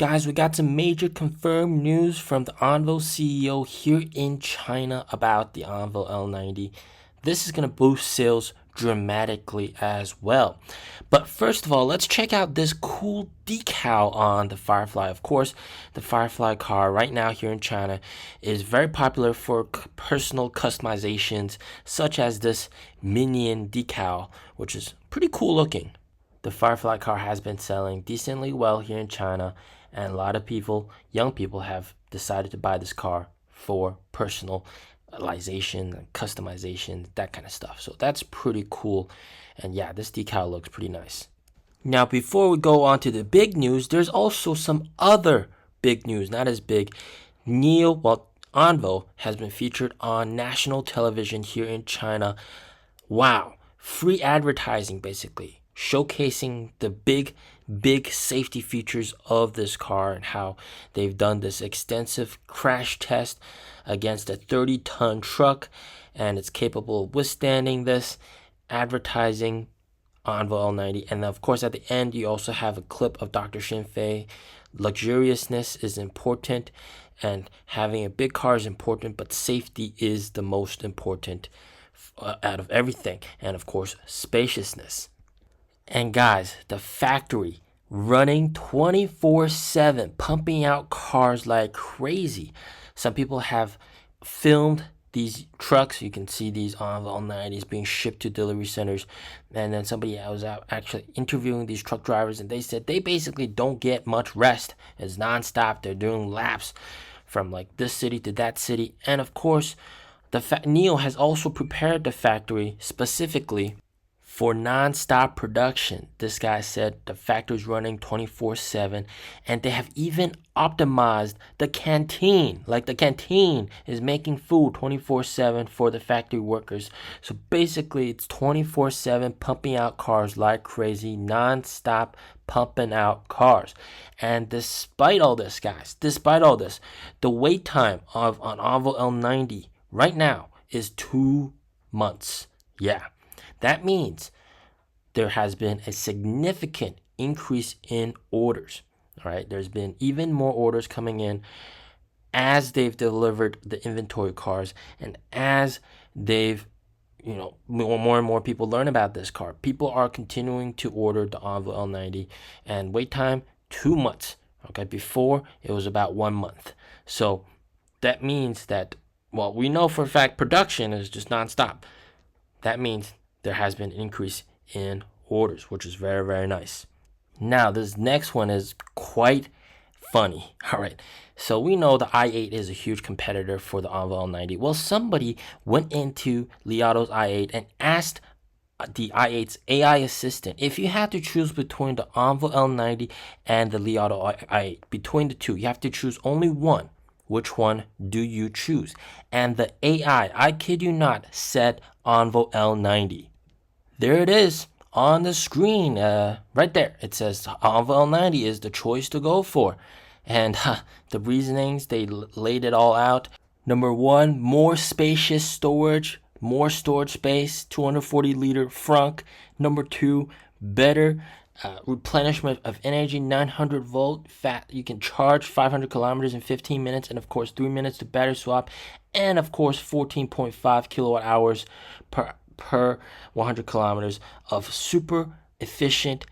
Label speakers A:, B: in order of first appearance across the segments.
A: guys, we got some major confirmed news from the ONVO CEO here in China about the ONVO L90. This is going to boost sales dramatically as well. But first of all, let's check out this cool decal on the Firefly. Of course, the Firefly car right now here in China is very popular for personal customizations, such as this minion decal, which is pretty cool looking. The Firefly car has been selling decently well here in China, and a lot of people, young people, have decided to buy this car for personalization, customization, that kind of stuff. So that's pretty cool. And yeah, this decal looks pretty nice. Now, before we go on to the big news, there's also some other big news, not as big. NIO, ONVO has been featured on national television here in China. Wow, free advertising basically, showcasing the big safety features of this car and how they've done this extensive crash test against a 30-ton truck, and it's capable of withstanding this, advertising ONVO L90. And of course, at the end, you also have a clip of Dr. Xinfei. Luxuriousness is important, and having a big car is important, but safety is the most important out of everything. And of course, spaciousness. And guys, the factory running 24/7, pumping out cars like crazy. Some people have filmed these trucks. You can see these ONVO L90s being shipped to delivery centers. And then somebody was out actually interviewing these truck drivers, and they said they basically don't get much rest. It's nonstop. They're doing laps from like this city to that city. And of course, NIO has also prepared the factory specifically for non-stop production. This guy said the factory's running 24/7, and they have even optimized the canteen. Like the canteen is making food 24/7 for the factory workers. So basically, it's 24/7 pumping out cars like crazy, non-stop pumping out cars. And despite all this, guys, the wait time of an ONVO L90 right now is 2 months. Yeah. That means there has been a significant increase in orders. All right, there's been even more orders coming in as they've delivered the inventory cars, and as they've, more and more people learn about this car. People are continuing to order the ONVO L90, and wait time 2 months. Okay, before it was about 1 month. So that means that, well, we know for a fact production is just nonstop. That means there has been an increase in orders, which is very, very nice. Now, this next one is quite funny. All right. So we know the i8 is a huge competitor for the ONVO L90. Well, somebody went into Li Auto's i8 and asked the i8's AI assistant if you had to choose between the ONVO L90 and the Li Auto i8, between the two, you have to choose only one. Which one do you choose? And the AI, I kid you not, said ONVO L90. There it is on the screen, right there. It says ONVO L90 is the choice to go for. And the reasonings, they laid it all out. Number one, more spacious storage, more storage space, 240-liter frunk. Number two, better replenishment of energy, 900 volt fat. You can charge 500 kilometers in 15 minutes, and of course 3 minutes to battery swap, and of course 14.5 kilowatt hours per 100 kilometers of super efficient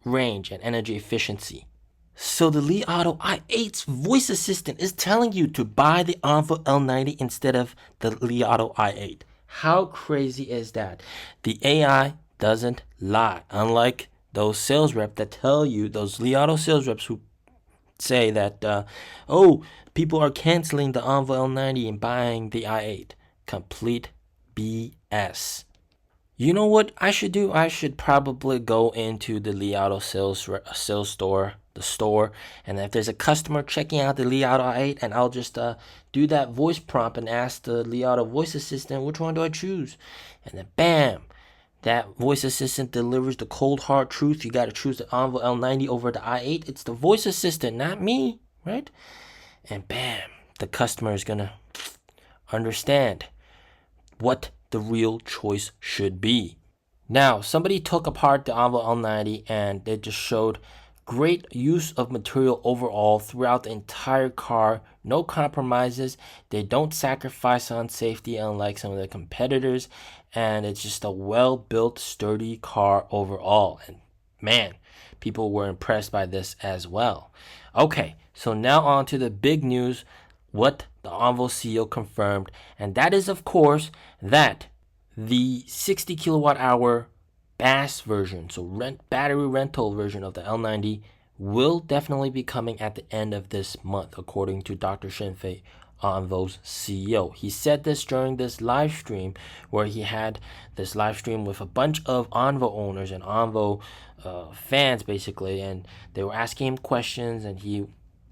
A: range and energy efficiency. So the Li Auto i8's voice assistant is telling you to buy the ONVO L90 instead of the Li Auto i8. How crazy is that? The AI doesn't lie, unlike those sales reps that tell you, those Li Auto sales reps who say that, people are canceling the ONVO L90 and buying the i8. Complete BS. You know what I should do? I should probably go into the Li Auto sales store, and if there's a customer checking out the Li Auto i8, and I'll just do that voice prompt and ask the Li Auto voice assistant, which one do I choose? And then bam, that voice assistant delivers the cold hard truth. You got to choose the ONVO L90 over the i8. It's the voice assistant, not me, right? And bam, the customer is gonna understand what the real choice should be. Now, somebody took apart the ONVO L90 and they just showed Great use of material overall throughout the entire car. No compromises. They don't sacrifice on safety unlike some of the competitors. And it's just a well-built, sturdy car overall. And man, people were impressed by this as well. Okay, so now on to the big news, what the ONVO CEO confirmed. And that is, of course, that the 60 kilowatt hour BaaS version, so battery rental version of the L90 will definitely be coming at the end of this month, according to Dr. Shinfei, ONVO's CEO. He said this during this live stream where he had this live stream with a bunch of ONVO owners and ONVO fans, basically, and they were asking him questions, and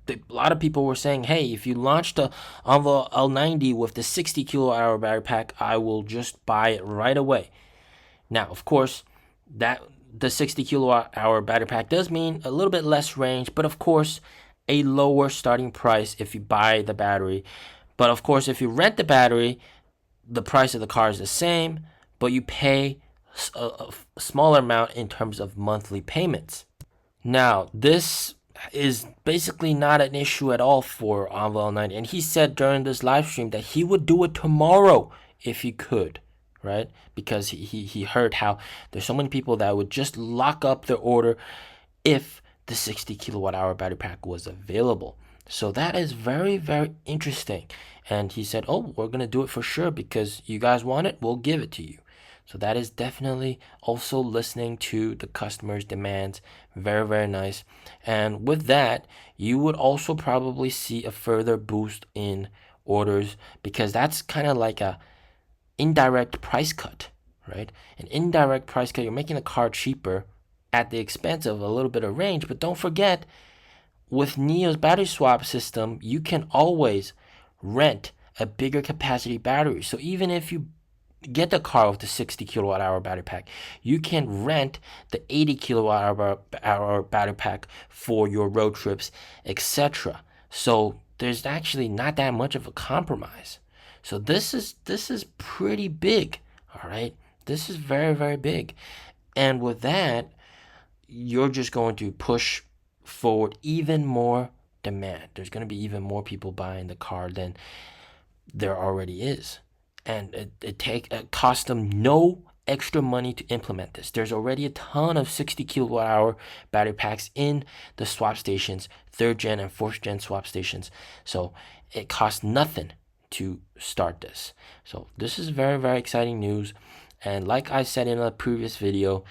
A: a lot of people were saying, hey, if you launched the ONVO L90 with the 60 kilowatt hour battery pack, I will just buy it right away. Now, of course, that the 60 kilowatt hour battery pack does mean a little bit less range, but of course, a lower starting price if you buy the battery. But of course, if you rent the battery, the price of the car is the same, but you pay a smaller amount in terms of monthly payments. Now, this is basically not an issue at all for ONVO L90, and he said during this live stream that he would do it tomorrow if he could. Right? Because he heard how there's so many people that would just lock up their order if the 60 kilowatt hour battery pack was available. So that is very, very interesting. And he said, oh, we're going to do it for sure because you guys want it, we'll give it to you. So that is definitely also listening to the customer's demands. Very, very nice. And with that, you would also probably see a further boost in orders because that's kind of like a indirect price cut, right? An indirect price cut, you're making the car cheaper at the expense of a little bit of range. But don't forget, with NIO's battery swap system, you can always rent a bigger capacity battery. So even if you get the car with the 60 kilowatt hour battery pack, you can rent the 80 kilowatt hour battery pack for your road trips, etc. So there's actually not that much of a compromise. So this is pretty big, all right? This is very, very big. And with that, you're just going to push forward even more demand. There's going to be even more people buying the car than there already is. And it costs them no extra money to implement this. There's already a ton of 60 kilowatt hour battery packs in the swap stations, 3rd gen and 4th gen swap stations. So it costs nothing to start this. So this is very, very exciting news. And like I said in a previous video,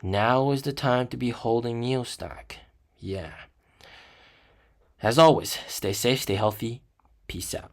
A: now is the time to be holding NIO stock. Yeah. As always, stay safe, stay healthy. Peace out.